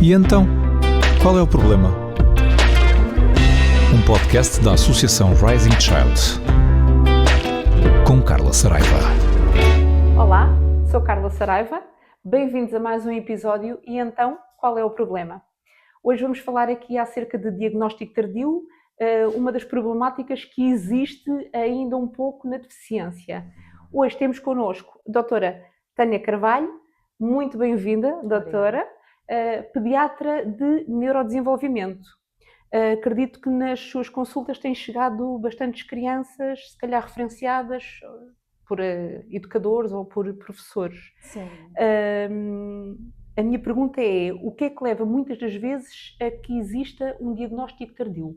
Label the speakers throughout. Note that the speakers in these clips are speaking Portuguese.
Speaker 1: E então, qual é o problema? Um podcast da Associação Rising Child, com Carla Saraiva.
Speaker 2: Olá, sou Carla Saraiva, bem-vindos a mais um episódio. E então, qual é o problema? Hoje vamos falar aqui acerca de diagnóstico tardio, uma das problemáticas que existe ainda um pouco na deficiência. Hoje temos connosco a doutora Tânia Carvalho, muito bem-vinda, doutora, pediatra de neurodesenvolvimento. Acredito que nas suas consultas têm chegado bastantes crianças, se calhar referenciadas por educadores ou por professores.
Speaker 3: Sim.
Speaker 2: A minha pergunta é, o que é que leva muitas das vezes a que exista um diagnóstico tardio?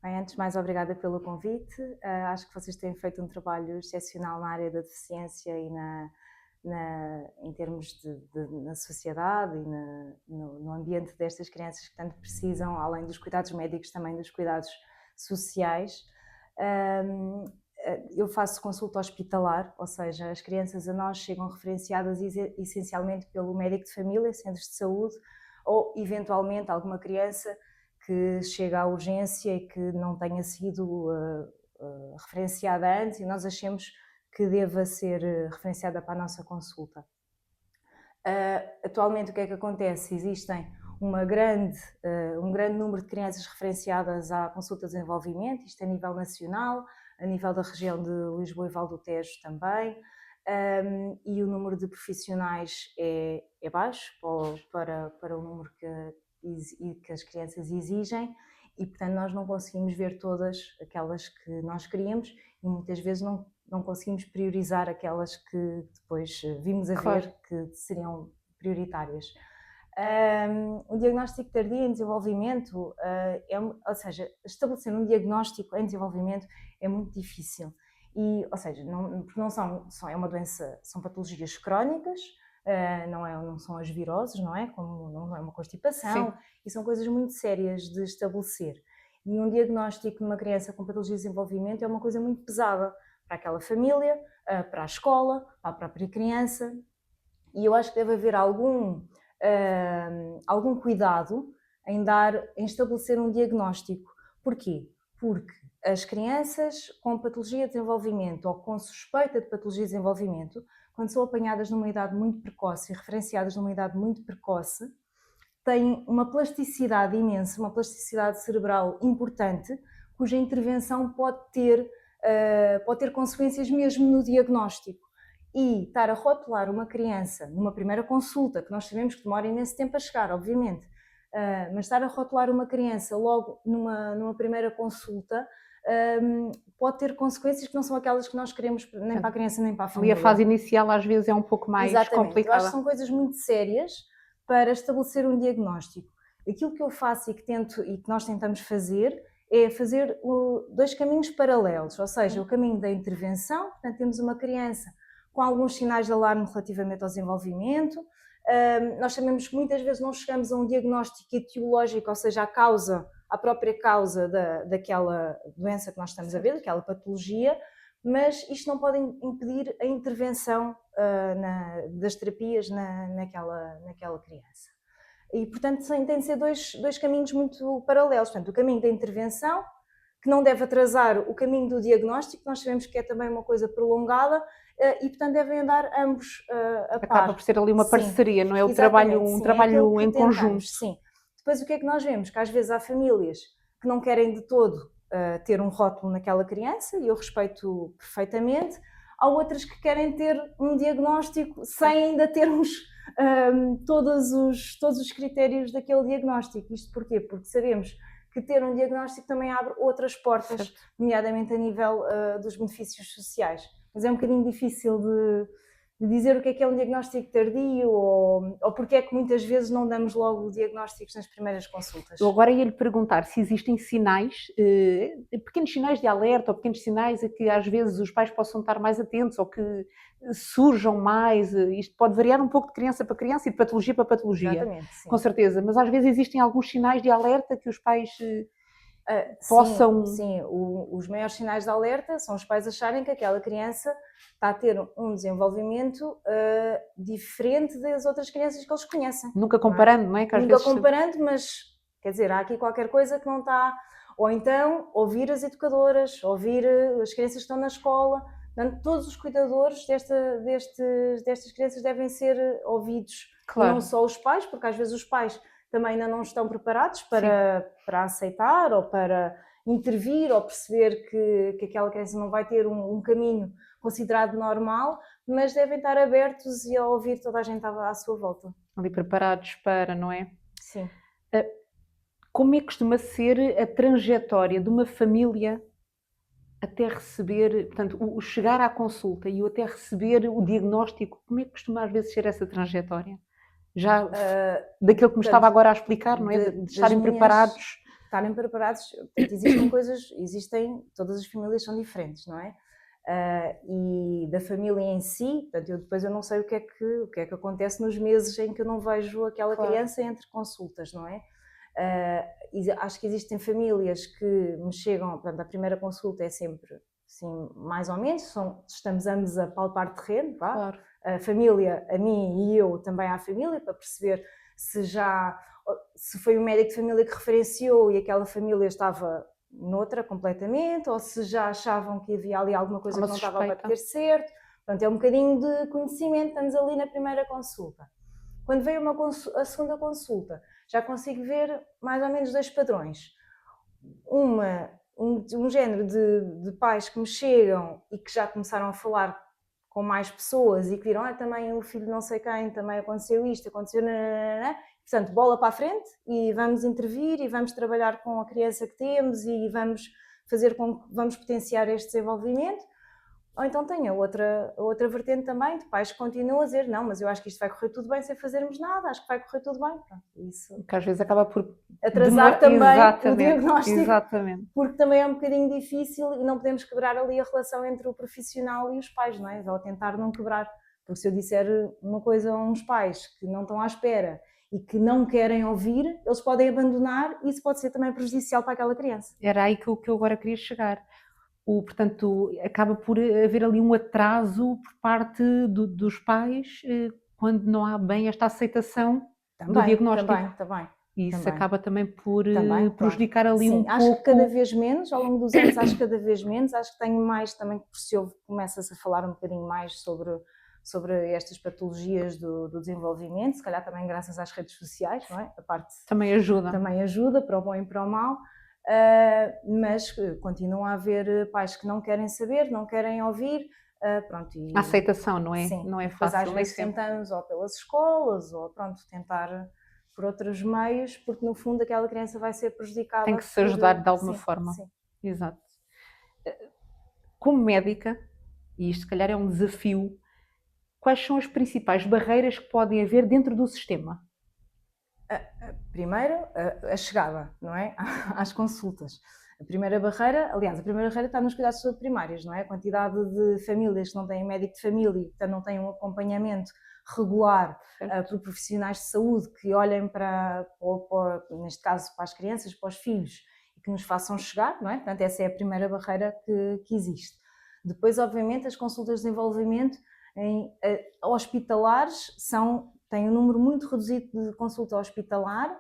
Speaker 3: Bem, antes de mais, obrigada pelo convite. Acho que vocês têm feito um trabalho excepcional na área da deficiência e em termos na sociedade e no ambiente destas crianças que tanto precisam, além dos cuidados médicos, também dos cuidados sociais. Eu faço consulta hospitalar, ou seja, as crianças a nós chegam referenciadas essencialmente pelo médico de família, centros de saúde, ou eventualmente alguma criança que chega à urgência e que não tenha sido referenciada antes e nós achemos que deva ser referenciada para a nossa consulta. Atualmente o que é que acontece? Existem um grande número de crianças referenciadas à consulta de desenvolvimento, isto a nível nacional, a nível da região de Lisboa e Val do Tejo também, e o número de profissionais é baixo para o número que as crianças exigem e, portanto, nós não conseguimos ver todas aquelas que nós queríamos e muitas vezes não conseguimos priorizar aquelas que depois vimos a ver que seriam prioritárias. O diagnóstico tardio em desenvolvimento, ou seja, estabelecer um diagnóstico em desenvolvimento é muito difícil. E, ou seja, é uma doença, são patologias crónicas, não são as viroses, não é? Como não é uma constipação. Sim. E são coisas muito sérias de estabelecer. E um diagnóstico de uma criança com patologia de desenvolvimento é uma coisa muito pesada para aquela família, para a escola, para a própria criança. E eu acho que deve haver algum cuidado em estabelecer um diagnóstico. Porquê? Porque as crianças com patologia de desenvolvimento ou com suspeita de patologia de desenvolvimento, quando são apanhadas numa idade muito precoce e referenciadas numa idade muito precoce, têm uma plasticidade imensa, uma plasticidade cerebral importante, cuja intervenção pode ter consequências mesmo no diagnóstico. E estar a rotular uma criança numa primeira consulta, que nós sabemos que demora imenso tempo a chegar, obviamente, mas estar a rotular uma criança logo numa primeira consulta pode ter consequências que não são aquelas que nós queremos nem para a criança nem para a família.
Speaker 2: E a fase inicial às vezes é um pouco mais complicada.
Speaker 3: Eu acho que são coisas muito sérias para estabelecer um diagnóstico. Aquilo que eu faço e que nós tentamos fazer é fazer dois caminhos paralelos, ou seja, o caminho da intervenção, portanto temos uma criança com alguns sinais de alarme relativamente ao desenvolvimento. Nós sabemos que muitas vezes não chegamos a um diagnóstico etiológico, ou seja, a própria causa daquela doença que nós estamos a ver, daquela patologia, mas isto não pode impedir a intervenção das terapias naquela criança. E, portanto, tem de ser dois caminhos muito paralelos. Portanto, o caminho da intervenção, que não deve atrasar o caminho do diagnóstico, nós sabemos que é também uma coisa prolongada, e portanto devem andar ambos a par.
Speaker 2: Acaba por ser ali uma parceria, não é? Um
Speaker 3: Exatamente,
Speaker 2: trabalho em conjunto.
Speaker 3: Sim. Depois o que é que nós vemos? Que às vezes há famílias que não querem de todo ter um rótulo naquela criança, e eu respeito perfeitamente. Há outras que querem ter um diagnóstico sem ainda termos todos os critérios daquele diagnóstico. Isto porquê? Porque sabemos que ter um diagnóstico também abre outras portas, certo, nomeadamente a nível dos benefícios sociais. Mas é um bocadinho difícil de dizer o que é um diagnóstico tardio ou porque é que muitas vezes não damos logo diagnósticos nas primeiras consultas.
Speaker 2: Eu agora ia lhe perguntar se existem sinais, pequenos sinais de alerta ou pequenos sinais a que às vezes os pais possam estar mais atentos ou que surjam mais. Isto pode variar um pouco de criança para criança e de patologia para patologia.
Speaker 3: Exatamente, sim.
Speaker 2: Com certeza, mas às vezes existem alguns sinais de alerta que os pais possam...
Speaker 3: Sim, os maiores sinais de alerta são os pais acharem que aquela criança está a ter um desenvolvimento diferente das outras crianças que eles conhecem.
Speaker 2: Nunca comparando, não é? Que às
Speaker 3: Nunca
Speaker 2: vezes...
Speaker 3: comparando, mas quer dizer, há aqui qualquer coisa que não está... Ou então, ouvir as educadoras, ouvir as crianças que estão na escola. Portanto, todos os cuidadores destas crianças devem ser ouvidos.
Speaker 2: Claro.
Speaker 3: E não só os pais, porque às vezes os pais também ainda não estão preparados para aceitar ou para intervir ou perceber que aquela criança não vai ter um caminho considerado normal, mas devem estar abertos e a ouvir toda a gente à sua volta.
Speaker 2: Ali preparados para, não é?
Speaker 3: Sim.
Speaker 2: Como é que costuma ser a trajetória de uma família até receber, portanto, o chegar à consulta e o até receber o diagnóstico? Como é que costuma às vezes ser essa trajetória? Já daquilo que me estava agora a explicar, não é? De estarem preparados.
Speaker 3: Estarem preparados, todas as famílias são diferentes, não é? E da família em si, portanto, depois eu não sei o que é que acontece nos meses em que eu não vejo aquela criança entre consultas, não é? Acho que existem famílias que me chegam, portanto, a primeira consulta é sempre assim, mais ou menos, estamos ambos a palpar terreno, vá.
Speaker 2: Claro.
Speaker 3: A família, a mim e eu também à família, para perceber se foi o médico de família que referenciou e aquela família estava noutra completamente, ou se já achavam que havia ali alguma coisa que não estava a bater certo. Portanto, é um bocadinho de conhecimento, estamos ali na primeira consulta. Quando veio a segunda consulta, já consigo ver mais ou menos 2 padrões. Um género de pais que me chegam e que já começaram a falar com mais pessoas e que viram, também o filho não sei quem, também aconteceu isto, aconteceu... Nananana. Portanto, bola para a frente e vamos intervir e vamos trabalhar com a criança que temos e vamos potenciar este desenvolvimento. Ou então tem a outra vertente também de pais que continuam a dizer, não, mas eu acho que isto vai correr tudo bem sem fazermos nada, acho que vai correr tudo bem. Pronto, isso
Speaker 2: que às vezes acaba por
Speaker 3: atrasar também o diagnóstico,
Speaker 2: exatamente.
Speaker 3: Porque também é um bocadinho difícil e não podemos quebrar ali a relação entre o profissional e os pais, não é? Ou tentar não quebrar, porque se eu disser uma coisa a uns pais que não estão à espera e que não querem ouvir, eles podem abandonar e isso pode ser também prejudicial para aquela criança.
Speaker 2: Era aí que eu agora queria chegar. Portanto, acaba por haver ali um atraso por parte dos pais quando não há bem esta aceitação do diagnóstico.
Speaker 3: Também.
Speaker 2: E isso
Speaker 3: também.
Speaker 2: acaba também por prejudicar
Speaker 3: claro.
Speaker 2: ali
Speaker 3: Sim,
Speaker 2: um pouco...
Speaker 3: acho que cada vez menos, ao longo dos anos, acho que cada vez menos. Acho que tenho mais também, por se começa-se a falar um bocadinho mais sobre estas patologias do desenvolvimento, se calhar também graças às redes sociais, não é? A parte
Speaker 2: também ajuda.
Speaker 3: Também ajuda, para o bom e para o mau. Mas continuam a haver pais que não querem saber, não querem ouvir.
Speaker 2: A aceitação, não é?
Speaker 3: Sim,
Speaker 2: não é
Speaker 3: depois
Speaker 2: fácil.
Speaker 3: Às vezes tentamos ou pelas escolas ou tentar por outros meios, porque no fundo aquela criança vai ser prejudicada.
Speaker 2: Tem que se ajudar de alguma forma.
Speaker 3: Sim.
Speaker 2: Exato. Como médica, e isto se calhar é um desafio, quais são as principais barreiras que podem haver dentro do sistema?
Speaker 3: Primeiro, a chegada, não é? Às consultas. A primeira barreira está nos cuidados de saúde primários, não é? A quantidade de famílias que não têm médico de família, portanto não têm um acompanhamento regular por profissionais de saúde que olhem neste caso, para as crianças, para os filhos e que nos façam chegar, não é? Portanto, essa é a primeira barreira que existe. Depois, obviamente, as consultas de desenvolvimento hospitalares têm um número muito reduzido de consulta hospitalar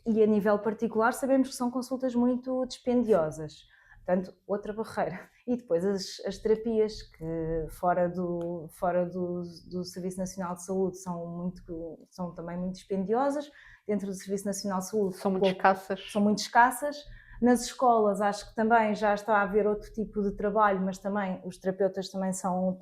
Speaker 3: e a nível particular sabemos que são consultas muito dispendiosas. Portanto, outra barreira. E depois as terapias que fora do Serviço Nacional de Saúde são também muito dispendiosas. Dentro do Serviço Nacional de Saúde
Speaker 2: são muito escassas.
Speaker 3: Nas escolas acho que também já está a haver outro tipo de trabalho, mas também os terapeutas também estão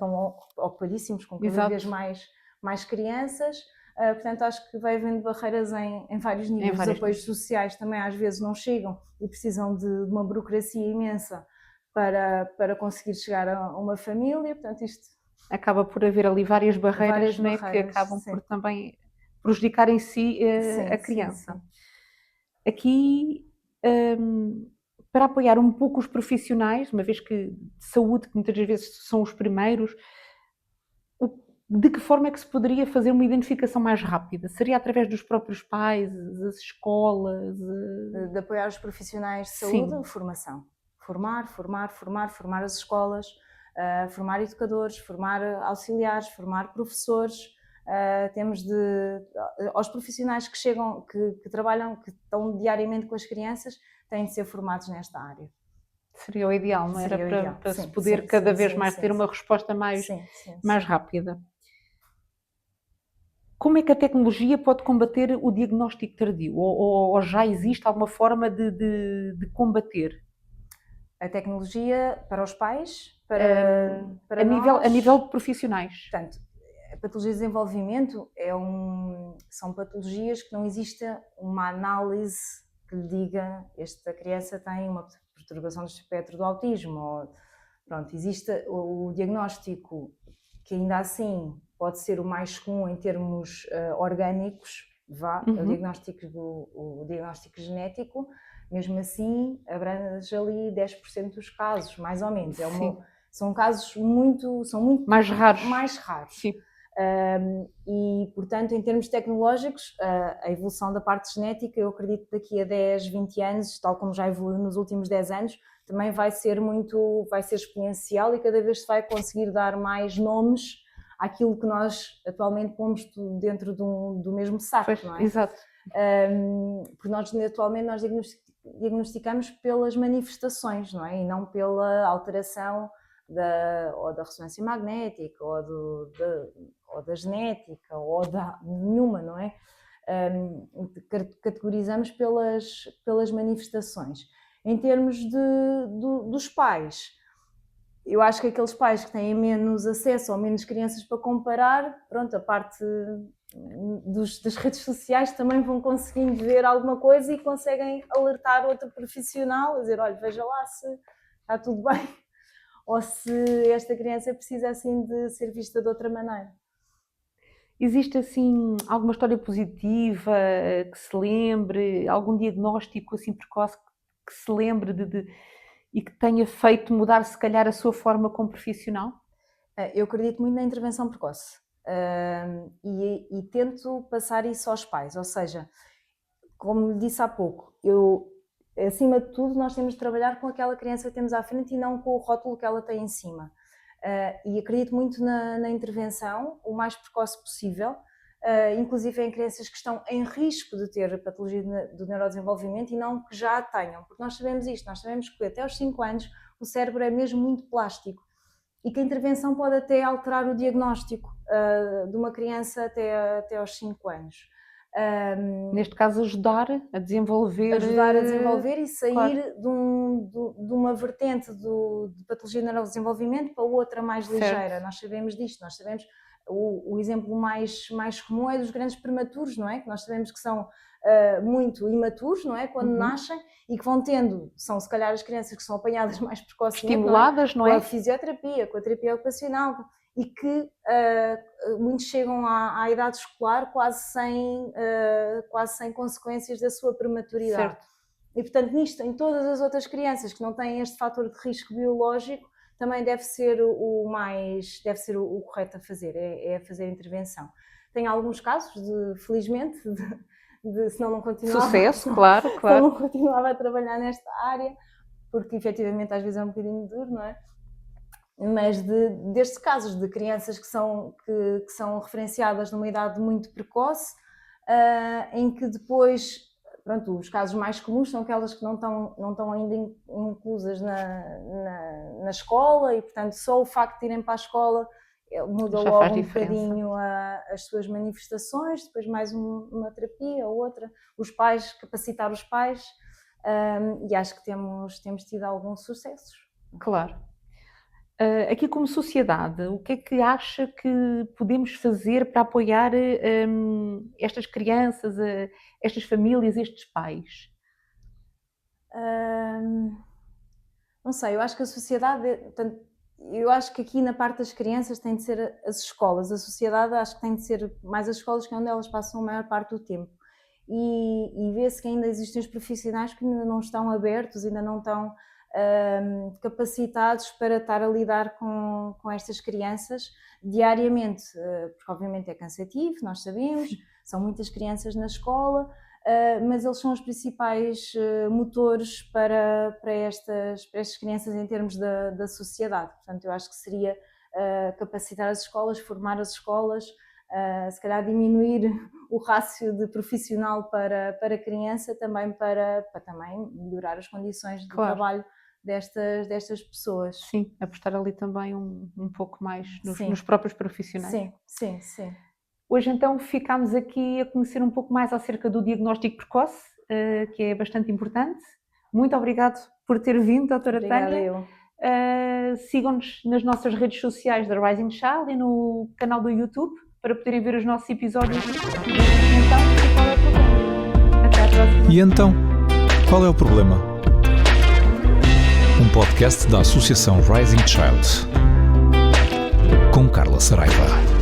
Speaker 3: ocupadíssimos com cada vez mais crianças. Portanto, acho que vai havendo barreiras em vários níveis. Os apoios sociais também às vezes não chegam e precisam de uma burocracia imensa para conseguir chegar a uma família. Portanto, isto
Speaker 2: acaba por haver ali várias barreiras, né, que acabam por também prejudicar em si a criança.
Speaker 3: Sim.
Speaker 2: Aqui, para apoiar um pouco os profissionais, uma vez que de saúde, que muitas vezes são os primeiros, de que forma é que se poderia fazer uma identificação mais rápida? Seria através dos próprios pais, das escolas?
Speaker 3: De apoiar os profissionais de
Speaker 2: Sim.
Speaker 3: saúde, formação. Formar as escolas, formar educadores, formar auxiliares, formar professores. Temos aos profissionais que chegam, que trabalham, que estão diariamente com as crianças, têm de ser formados nesta área.
Speaker 2: Seria o ideal, não era?
Speaker 3: Seria o ideal.
Speaker 2: Para
Speaker 3: Sim,
Speaker 2: se poder
Speaker 3: sim,
Speaker 2: cada
Speaker 3: sim,
Speaker 2: vez
Speaker 3: sim,
Speaker 2: mais
Speaker 3: sim,
Speaker 2: ter
Speaker 3: sim.
Speaker 2: uma resposta mais
Speaker 3: Sim.
Speaker 2: rápida. Como é que a tecnologia pode combater o diagnóstico tardio? Ou já existe alguma forma de combater?
Speaker 3: A tecnologia para os pais, para
Speaker 2: A
Speaker 3: nós,
Speaker 2: nível de profissionais.
Speaker 3: portanto, a patologia de desenvolvimento são patologias que não existe uma análise que lhe diga esta criança tem uma perturbação do espectro do autismo. Ou, pronto, existe o diagnóstico que ainda assim pode ser o mais comum em termos orgânicos, é o diagnóstico genético. Mesmo assim, abrange ali 10% dos casos, mais ou menos. São casos muito
Speaker 2: mais raros.
Speaker 3: Sim. E, portanto, em termos tecnológicos, a evolução da parte genética, eu acredito que daqui a 10, 20 anos, tal como já evoluiu nos últimos 10 anos, também vai ser exponencial e cada vez se vai conseguir dar mais nomes àquilo que nós atualmente pomos dentro do mesmo saco,
Speaker 2: pois,
Speaker 3: não é?
Speaker 2: Exato.
Speaker 3: Porque atualmente nós diagnosticamos pelas manifestações, não é? E não pela alteração ou da ressonância magnética, ou da genética, ou da nenhuma, não é? Categorizamos pelas manifestações. Em termos dos pais, eu acho que aqueles pais que têm menos acesso ou menos crianças para comparar, pronto, a parte das redes sociais também vão conseguindo ver alguma coisa e conseguem alertar outro profissional, a dizer, olha, veja lá se está tudo bem, ou se esta criança precisa assim de ser vista de outra maneira.
Speaker 2: Existe assim alguma história positiva que se lembre, algum diagnóstico assim precoce que se lembre e que tenha feito mudar se calhar a sua forma como profissional?
Speaker 3: Eu acredito muito na intervenção precoce e tento passar isso aos pais, ou seja, como disse há pouco, acima de tudo nós temos de trabalhar com aquela criança que temos à frente e não com o rótulo que ela tem em cima. E acredito muito na intervenção o mais precoce possível, inclusive em crianças que estão em risco de ter patologia do neurodesenvolvimento e não que já a tenham, porque nós sabemos isto, nós sabemos que até aos 5 anos o cérebro é mesmo muito plástico e que a intervenção pode até alterar o diagnóstico de uma criança até aos 5 anos.
Speaker 2: Neste caso, ajudar a desenvolver
Speaker 3: e sair claro. de uma vertente de patologia de neurodesenvolvimento para outra mais ligeira.
Speaker 2: Certo.
Speaker 3: Nós sabemos disto, nós sabemos o exemplo mais comum é dos grandes prematuros, não é? Que nós sabemos que são muito imaturos, não é? Quando nascem e que vão são se calhar as crianças que são apanhadas mais precocemente,
Speaker 2: estimuladas, não é?
Speaker 3: Com a fisioterapia, com a terapia ocupacional, e que muitos chegam à idade escolar quase sem consequências da sua prematuridade.
Speaker 2: Certo.
Speaker 3: E portanto em todas as outras crianças que não têm este fator de risco biológico, também deve ser o correto a fazer, é fazer a intervenção. Tem alguns casos, felizmente, senão não continuava.
Speaker 2: Sucesso, claro.
Speaker 3: Senão não continuava a trabalhar nesta área, porque efetivamente às vezes é um bocadinho duro, não é? Mas destes casos de crianças que são referenciadas numa idade muito precoce, em que depois, pronto, os casos mais comuns são aquelas que não estão ainda inclusas na escola e, portanto, só o facto de irem para a escola muda
Speaker 2: Já
Speaker 3: logo
Speaker 2: faz
Speaker 3: um
Speaker 2: diferença.
Speaker 3: bocadinho as suas manifestações, depois mais uma terapia ou outra, capacitar os pais, e acho que temos tido alguns sucessos.
Speaker 2: Claro. Aqui como sociedade, o que é que acha que podemos fazer para apoiar estas crianças, estas famílias, estes pais?
Speaker 3: Não sei, eu acho que a sociedade, portanto, eu acho que aqui na parte das crianças tem de ser as escolas, a sociedade acho que tem de ser mais as escolas, que é onde elas passam a maior parte do tempo. E vê-se que ainda existem os profissionais que ainda não estão abertos, ainda não estão capacitados para estar a lidar com estas crianças diariamente, porque obviamente é cansativo, nós sabemos, são muitas crianças na escola, mas eles são os principais motores para estas crianças em termos da sociedade. Portanto, eu acho que seria capacitar as escolas, formar as escolas, se calhar diminuir o rácio de profissional para criança, também para também melhorar as condições de trabalho destas pessoas.
Speaker 2: Sim, apostar ali também um pouco mais nos próprios profissionais.
Speaker 3: Sim.
Speaker 2: Hoje então ficámos aqui a conhecer um pouco mais acerca do diagnóstico precoce, que é bastante importante. Muito obrigado por ter vindo, doutora Tânia. Sigam-nos nas nossas redes sociais da Rising Child e no canal do YouTube para poderem ver os nossos episódios.
Speaker 1: E então, qual é o problema? Um podcast da Associação Rising Child com Carla Saraiva.